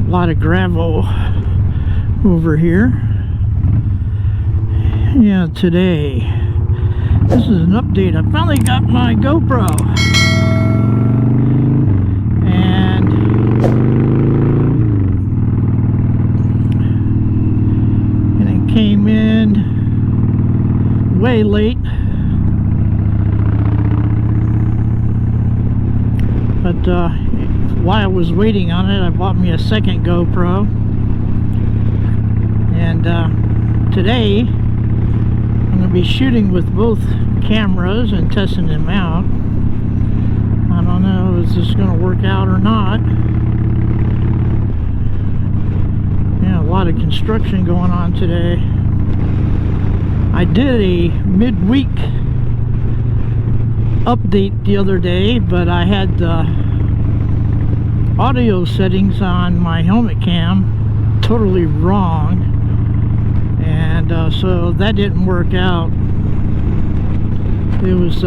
A lot of gravel over here. Yeah, today, this is an update. I finally got my GoPro, and it came in way late, but while I was waiting on it, I bought me a second GoPro, and today I'm going to be shooting with both cameras and testing them out. I don't know if this is going to work out or not. Yeah, a lot of construction going on today. I did a midweek update the other day, but I had the audio settings on my helmet cam totally wrong, and so that didn't work out. It was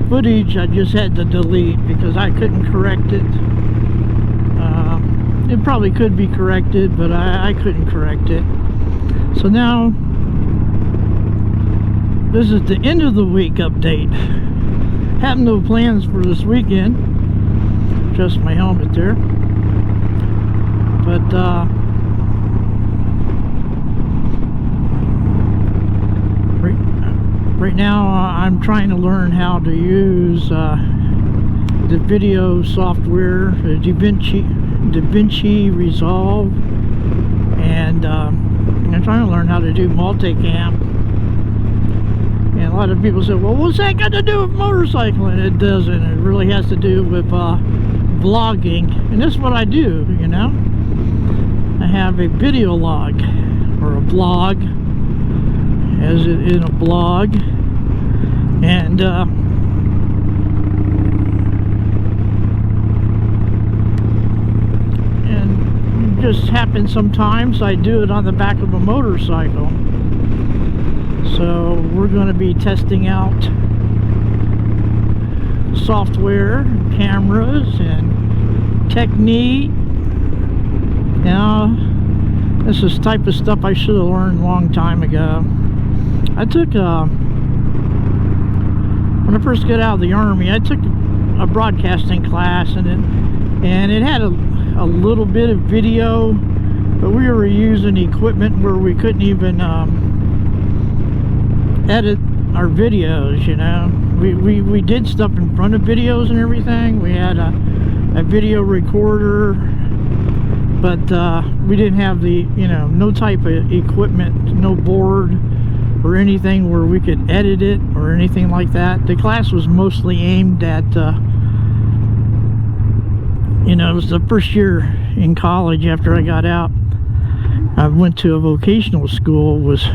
footage I just had to delete because I couldn't correct it. It probably could be corrected, but I couldn't correct it. So now this is the end of the week update. Have no plans for this weekend, just my helmet there, but right now I'm trying to learn how to use the video software, DaVinci Resolve, and I'm trying to learn how to do multicam. And a lot of people say, well, what's that got to do with motorcycling? It doesn't. It really has to do with vlogging. And that's what I do, you know. I have a video log, or a blog, as in a blog. And it just happens sometimes I do it on the back of a motorcycle. So we're going to be testing out software, cameras, and technique. Now, this is type of stuff I should have learned a long time ago. I took when I first got out of the Army, I took a broadcasting class, and it had a little bit of video, but we were using equipment where we couldn't even edit our videos, you know. We did stuff in front of videos and everything. We had a video recorder, but we didn't have the, you know, no type of equipment, no board or anything where we could edit it or anything like that. The class was mostly aimed at you know, it was the first year in college after I got out. I went to a vocational school, was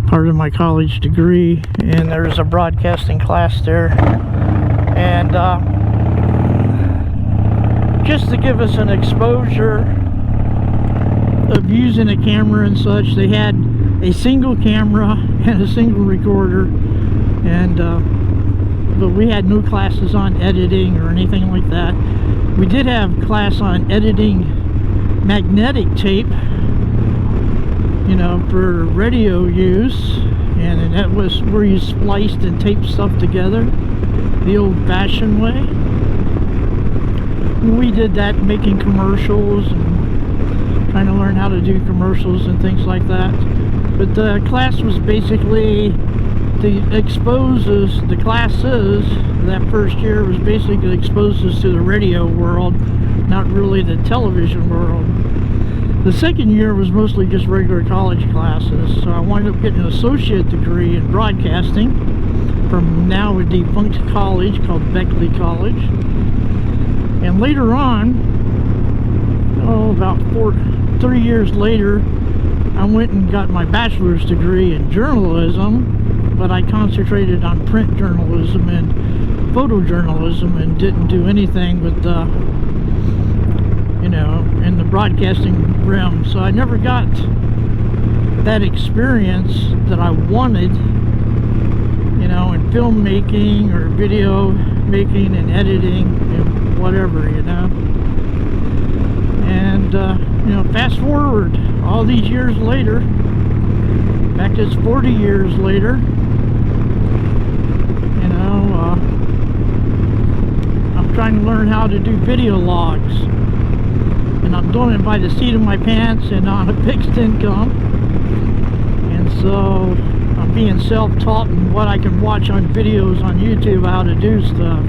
part of my college degree, and there's a broadcasting class there, and just to give us an exposure of using a camera and such, they had a single camera and a single recorder, and but we had no classes on editing or anything like that. We did have class on editing magnetic tape, you know, for radio use, and that was where you spliced and taped stuff together the old-fashioned way. We did that making commercials and trying to learn how to do commercials and things like that. But the class was basically the classes that first year was basically exposes to the radio world, not really the television world. The second year was mostly just regular college classes, so I wound up getting an associate degree in broadcasting from now a defunct college called Beckley College. And later on, about 3 years later, I went and got my bachelor's degree in journalism, but I concentrated on print journalism and photojournalism and didn't do anything with the, you know, in the broadcasting realm. So I never got that experience that I wanted, you know, in filmmaking or video making and editing. whatever, you know. And you know, fast forward all these years later, in fact it's 40 years later, you know, I'm trying to learn how to do video logs, and I'm doing it by the seat of my pants and on a fixed income. And so I'm being self-taught in what I can watch on videos on YouTube, how to do stuff.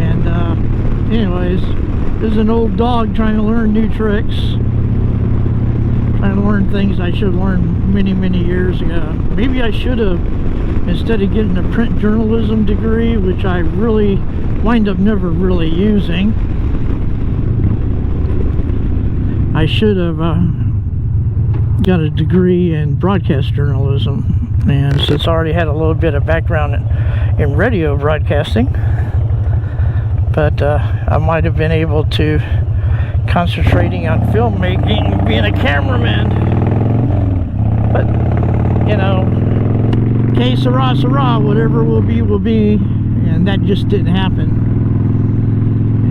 And anyways, this is an old dog trying to learn new tricks, trying to learn things I should have learned many years ago. Maybe I should have, instead of getting a print journalism degree, which I really wind up never really using, I should have got a degree in broadcast journalism. And since I already had a little bit of background in radio broadcasting, but I might have been able to concentrating on filmmaking, being a cameraman. But you know, que sera, sera, whatever will be, and that just didn't happen.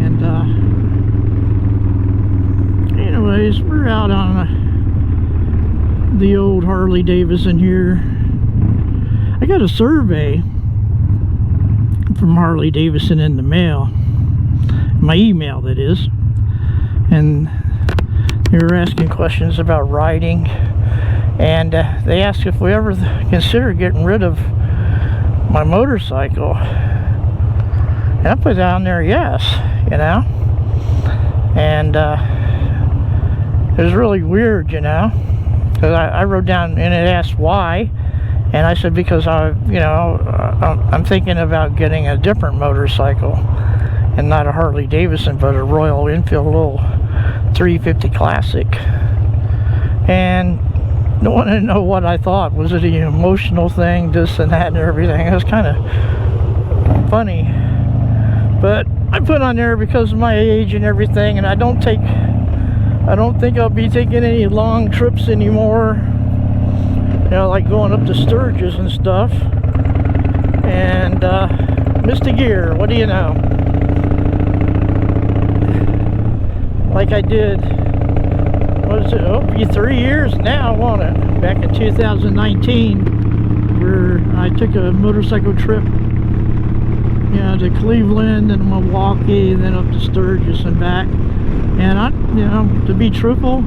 And anyways, we're out on the old Harley-Davidson here. I got a survey from Harley-Davidson in the mail, my email that is, and they were asking questions about riding, and they asked if we ever consider getting rid of my motorcycle, and I put down there yes, you know. And it was really weird, you know, because I wrote down, and it asked why, and I said because I'm thinking about getting a different motorcycle, and not a Harley-Davidson, but a Royal Enfield little 350 Classic. And no one didn't know what I thought. Was it an emotional thing, this and that and everything? It was kind of funny. But I put on there because of my age and everything, and I don't think I'll be taking any long trips anymore. You know, like going up to Sturgis and stuff. And Mr. Gear, what do you know? Like I did, what was it? Oh, it'll be 3 years now, won't it? Back in 2019, where I took a motorcycle trip, you know, to Cleveland and Milwaukee, and then up to Sturgis and back. And I, you know, to be truthful,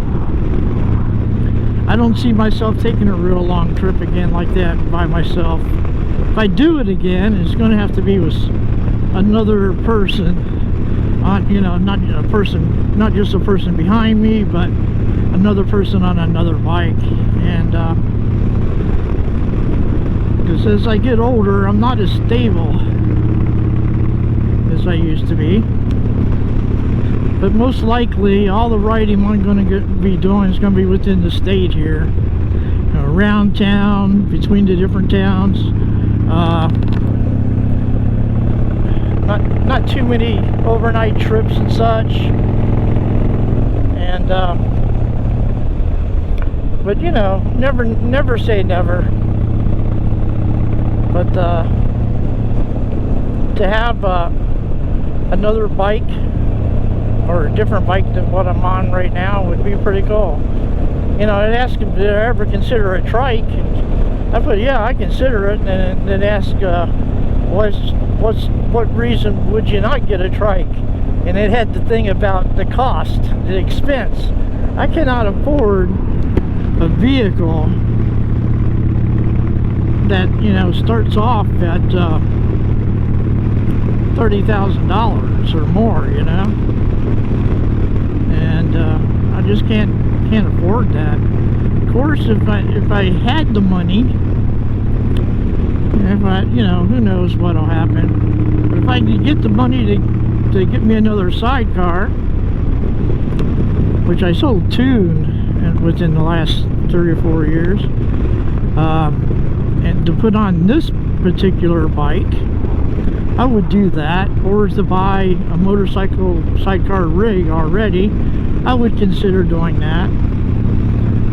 I don't see myself taking a real long trip again like that by myself. If I do it again, it's going to have to be with another person. You know, not a person, not just a person behind me, but another person on another bike. And because as I get older, I'm not as stable as I used to be. But most likely, all the riding I'm going to be doing is going to be within the state here, you know, around town, between the different towns. Not too many overnight trips and such. And but you know, never say never. But to have another bike, or a different bike than what I'm on right now, would be pretty cool. You know, I'd ask him, did I ever consider a trike? And I put, yeah, I consider it. And then ask, what reason would you not get a trike? And it had the thing about the cost, the expense. I cannot afford a vehicle that, you know, starts off at $30,000 or more, you know. And I just can't afford that. Of course, if I had the money, you know, who knows what'll happen. But if I could get the money to get me another sidecar, which I sold two within the last 3 or 4 years, and to put on this particular bike, I would do that. Or to buy a motorcycle sidecar rig already, I would consider doing that.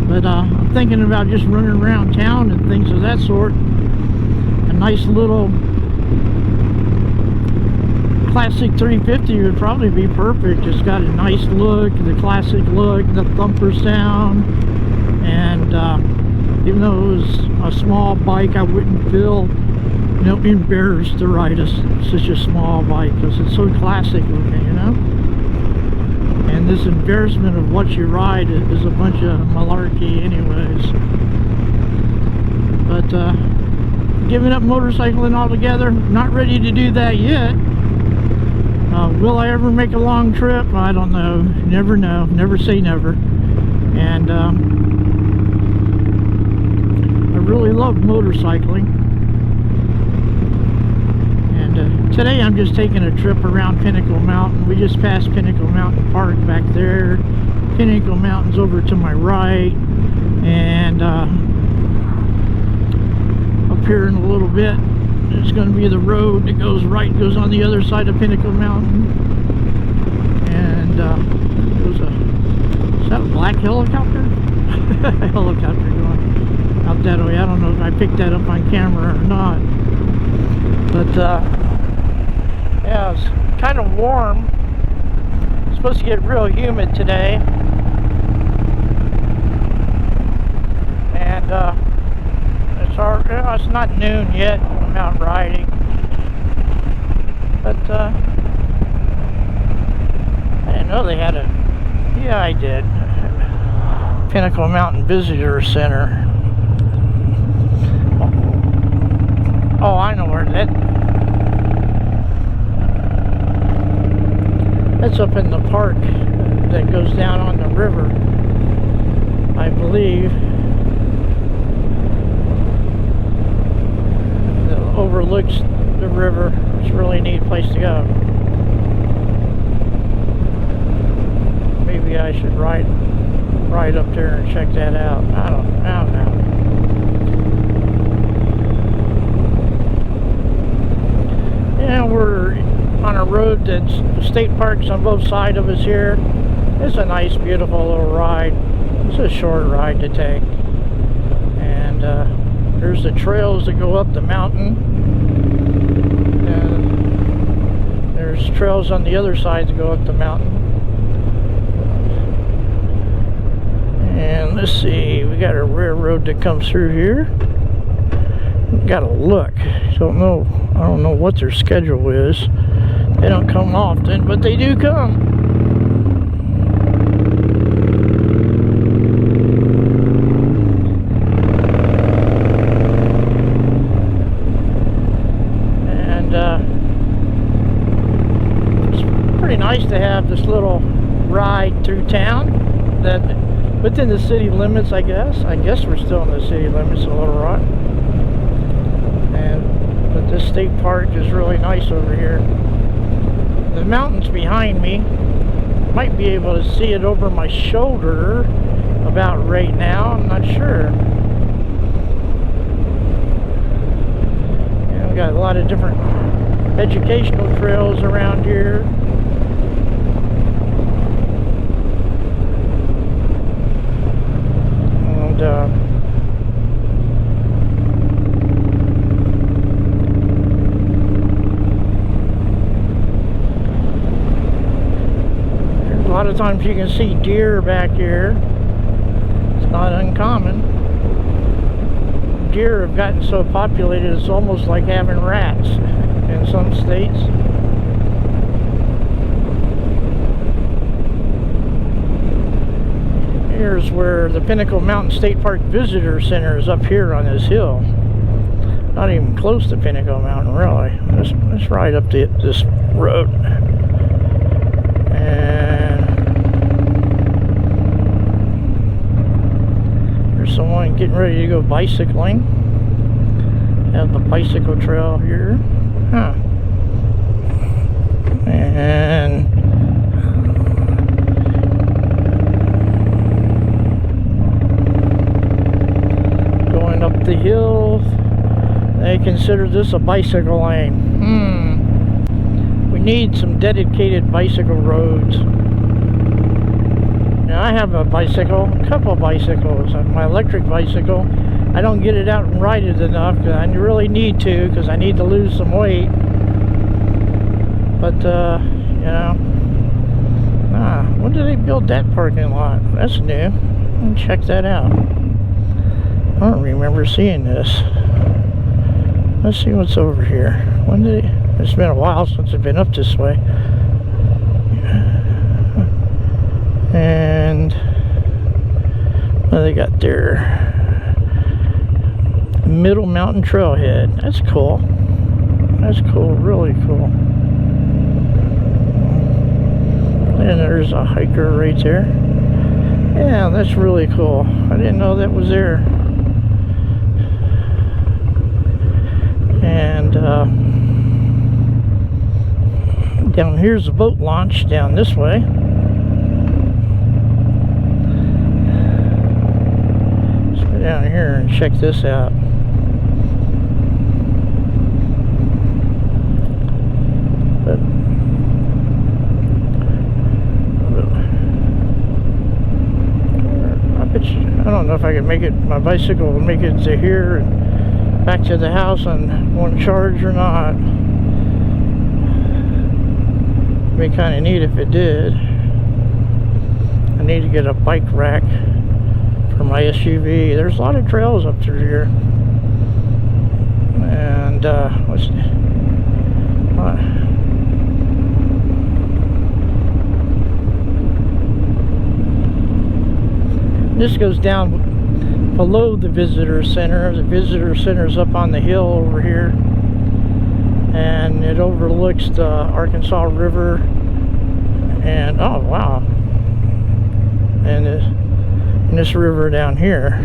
But I'm thinking about just running around town and things of that sort. A nice little classic 350 would probably be perfect. It's got a nice look, the classic look, the thumper sound, and even though it was a small bike, I wouldn't feel, you know, embarrassed to ride such a small bike because it's so classic looking, you know. And this embarrassment of what you ride is a bunch of malarkey anyways. But giving up motorcycling altogether, not ready to do that yet. Will I ever make a long trip? I don't know. Never know. Never say never. And I really love motorcycling. And today I'm just taking a trip around Pinnacle Mountain. We just passed Pinnacle Mountain Park back there. Pinnacle Mountain's over to my right. And up here in a little bit, it's going to be the road that goes right, goes on the other side of Pinnacle Mountain. And there's is that a black helicopter? Helicopter going out that way. I don't know if I picked that up on camera or not. But yeah, it's kind of warm. It's supposed to get real humid today. And it's not noon yet. I'm out riding, but I didn't know they had a. Yeah, I did. Pinnacle Mountain Visitor Center. Oh, I know where that. That's up in the park that goes down on the river, I believe. Overlooks the river. It's a really neat place to go. Maybe I should ride up there and check that out. I don't know. Yeah, we're on a road that's state parks on both sides of us here. It's a nice, beautiful little ride. It's a short ride to take. And there's the trails that go up the mountain. And there's trails on the other side that go up the mountain. And let's see, we got a railroad that comes through here. Gotta look. I don't know what their schedule is. They don't come often, but they do come. Nice to have this little ride through town, that within the city limits. I guess we're still in the city limits of Little Rock, but this state park is really nice over here. The mountains behind me, might be able to see it over my shoulder about right now. I'm not sure. Yeah, we got a lot of different educational trails around here. A lot of times you can see deer back here. It's not uncommon. Deer have gotten so populated it's almost like having rats in some states. Here's where the Pinnacle Mountain State Park Visitor Center is, up here on this hill. Not even close to Pinnacle Mountain, really. Let's ride up this road. And there's someone getting ready to go bicycling. Have the bicycle trail here. Huh. And up the hill, they consider this a bicycle lane. We need some dedicated bicycle roads. Now I have a bicycle, a couple of bicycles. My electric bicycle, I don't get it out and ride it enough because I really need to, because I need to lose some weight. But you know, when did they build that parking lot? That's new. Check that out. I don't remember seeing this. Let's see what's over here. When did it? It's been a while since I've been up this way. And what do they got there? Middle Mountain Trailhead. That's cool. That's cool. Really cool. And there's a hiker right there. Yeah, that's really cool. I didn't know that was there. And down here's the boat launch down this way. Let's go down here and check this out. I don't know if I can make it, my bicycle will make it to here and back to the house on one charge or not. It'd be kind of neat if it did. I need to get a bike rack for my SUV. There's a lot of trails up through here. And this goes down below the visitor center. The visitor center is up on the hill over here, and it overlooks the Arkansas River. And oh wow, and this river down here.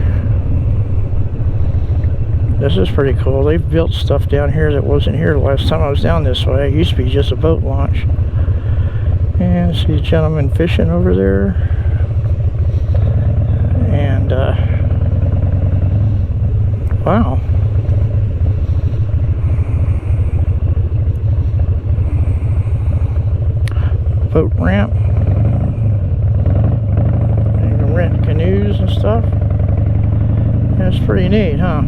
This is pretty cool. They've built stuff down here that wasn't here the last time I was down this way. It used to be just a boat launch. And see a gentleman fishing over there. And wow, boat ramp. You can rent canoes and stuff. That's pretty neat, huh?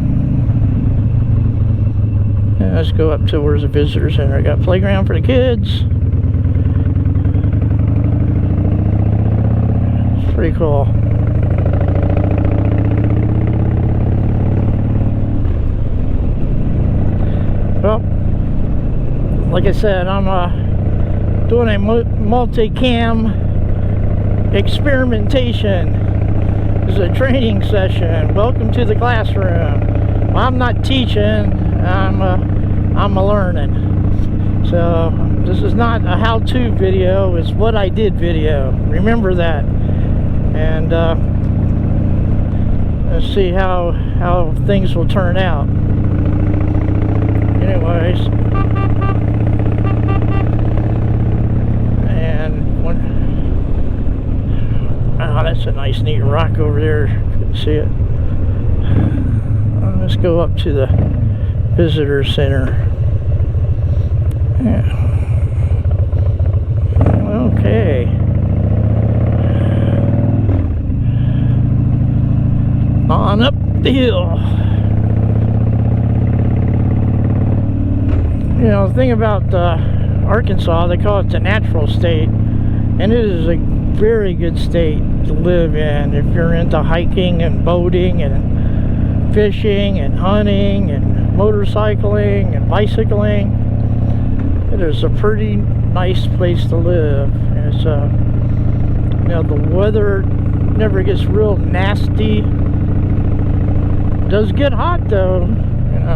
Yeah, let's go up to where's the visitor center. I got playground for the kids. It's pretty cool. Well, like I said, I'm doing a multi-cam experimentation. This is a training session. Welcome to the classroom. Well, I'm not teaching. I'm a learning. So this is not a how-to video. It's what I did video. Remember that. And let's see how things will turn out. Anyways, and oh, that's a nice neat rock over there. Couldn't see it. Let's go up to the visitor center. Yeah. Okay. On up the hill. You know, the thing about Arkansas, they call it the natural state, and it is a very good state to live in if you're into hiking and boating and fishing and hunting and motorcycling and bicycling. It is a pretty nice place to live. It's you know, the weather never gets real nasty. It does get hot though.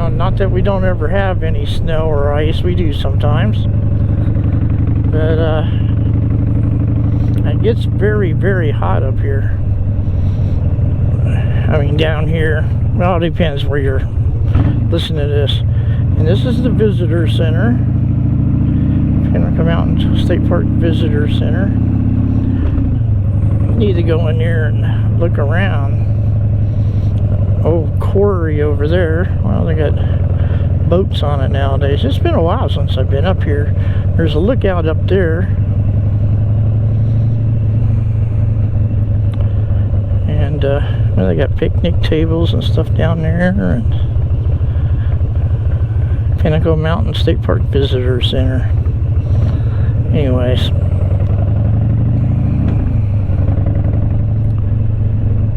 Not that we don't ever have any snow or ice. We do sometimes. But it gets very, very hot up here. I mean, down here. Well, it depends where you're listening to this. And this is the visitor center. Pinnacle Mountain State Park Visitor Center. Need to go in there and look around. Old quarry over there. Well, they got boats on it nowadays. It's been a while since I've been up here. There's a lookout up there. And well, they got picnic tables and stuff down there. And Pinnacle Mountain State Park Visitor Center. Anyways,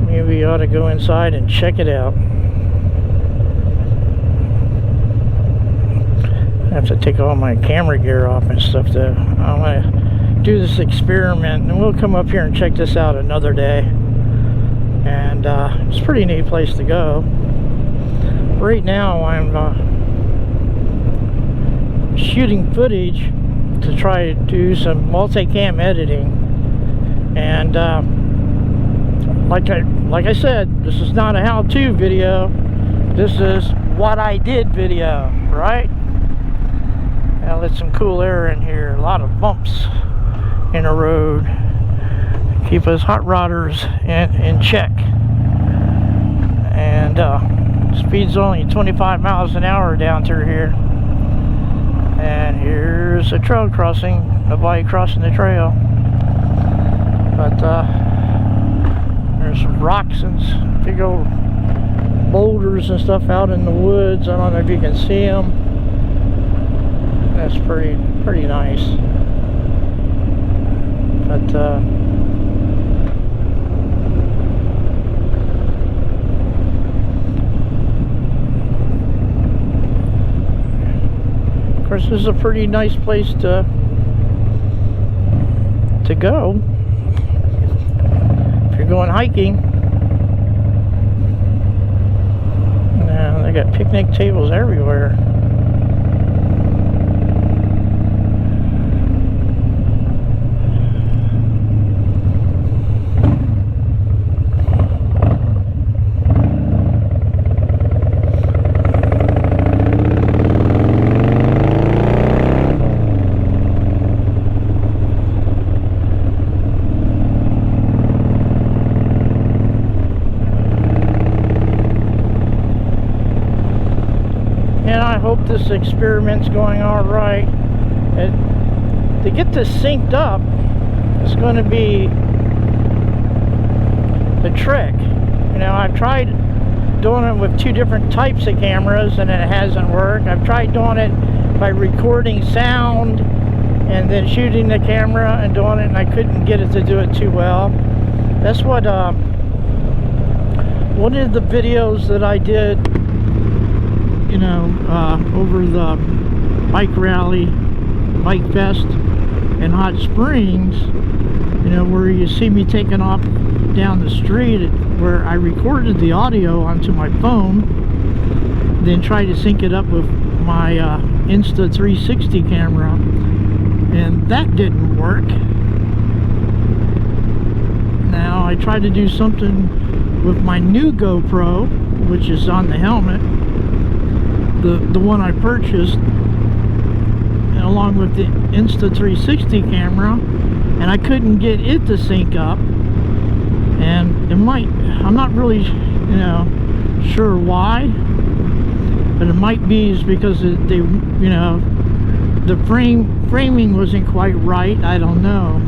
maybe we ought to go inside and check it out. I have to take all my camera gear off and stuff though. I want to do this experiment, and we'll come up here and check this out another day. And it's a pretty neat place to go. Right now I'm shooting footage to try to do some multicam editing, and like I said, this is not a how-to video. This is what I did video, right? Now let some cool air in here. A lot of bumps in the road. Keep us hot rodders in check. And speed's only 25 miles an hour down through here. And here's a trail crossing, nobody crossing the trail. But there's some rocks and big old boulders and stuff out in the woods. I don't know if you can see them. That's pretty nice. But of course, this is a pretty nice place to go if you're going hiking. Now they got picnic tables everywhere. And I hope this experiment's going all right. To get this synced up, it's going to be the trick. You know, I've tried doing it with two different types of cameras and it hasn't worked. I've tried doing it by recording sound and then shooting the camera and doing it, and I couldn't get it to do it too well. That's what one of the videos that I did, you know, over the bike rally, bike fest in Hot Springs, you know, where you see me taking off down the street, where I recorded the audio onto my phone, then tried to sync it up with my Insta360 camera, and that didn't work. Now I tried to do something with my new GoPro, which is on the helmet, the one I purchased, and along with the Insta360 camera, and I couldn't get it to sync up. And it might, I'm not really, you know, sure why, but it might be is because they, you know, the framing wasn't quite right. I don't know,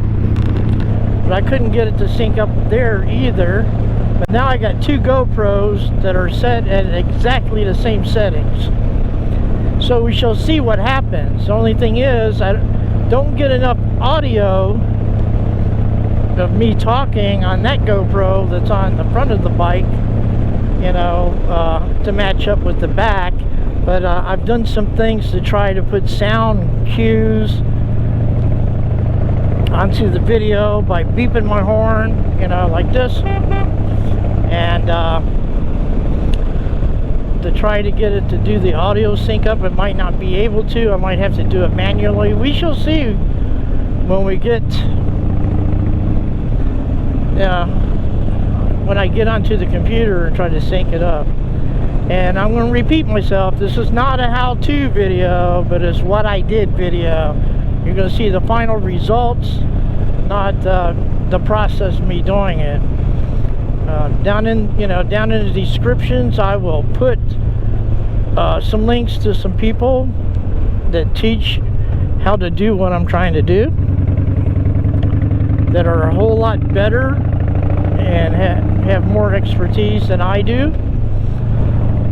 but I couldn't get it to sync up there either. But now I got two GoPros that are set at exactly the same settings, so we shall see what happens. The only thing is, I don't get enough audio of me talking on that GoPro that's on the front of the bike, you know, to match up with the back. But I've done some things to try to put sound cues onto the video by beeping my horn, you know, like this, and to try to get it to do the audio sync up. It might not be able to. I might have to do it manually. We shall see when we get when I get onto the computer and try to sync it up. And I'm going to repeat myself, this is not a how-to video, but it's what I did video. You're going to see the final results, not the process of me doing it. Down in the descriptions, I will put some links to some people that teach how to do what I'm trying to do, that are a whole lot better and have more expertise than I do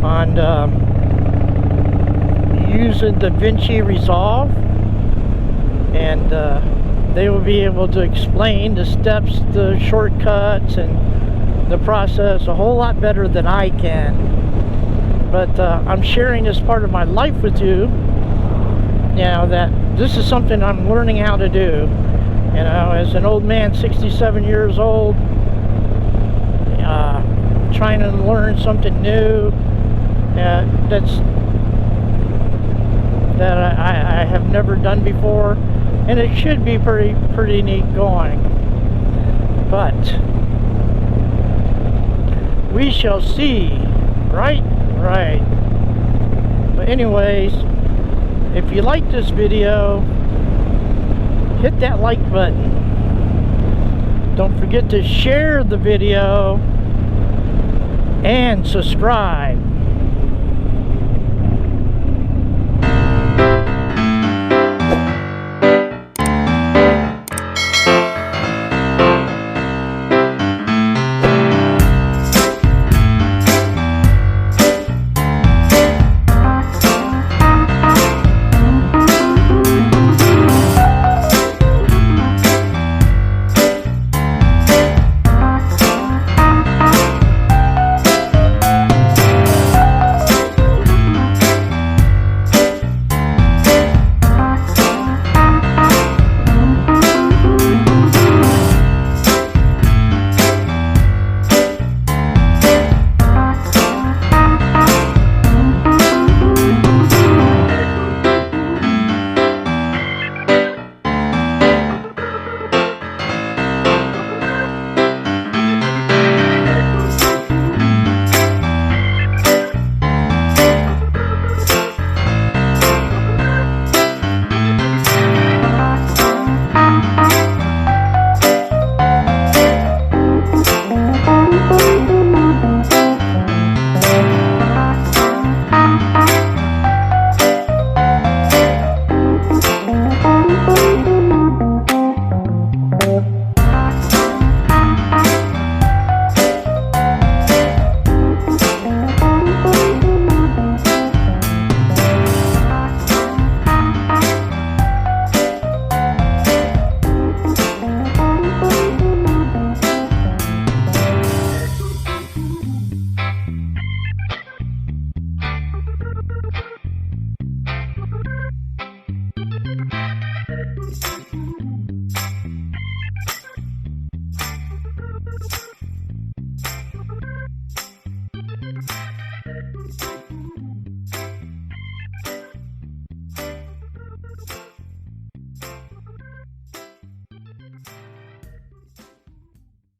on using DaVinci Resolve and they will be able to explain the steps, the shortcuts, and the process a whole lot better than I can. But I'm sharing this part of my life with you, you know, that this is something I'm learning how to do. You know, as an old man, 67 years old, trying to learn something new that I have never done before, and it should be pretty neat going. But we shall see, right? Right. But anyways, if you like this video, hit that like button. Don't forget to share the video and subscribe.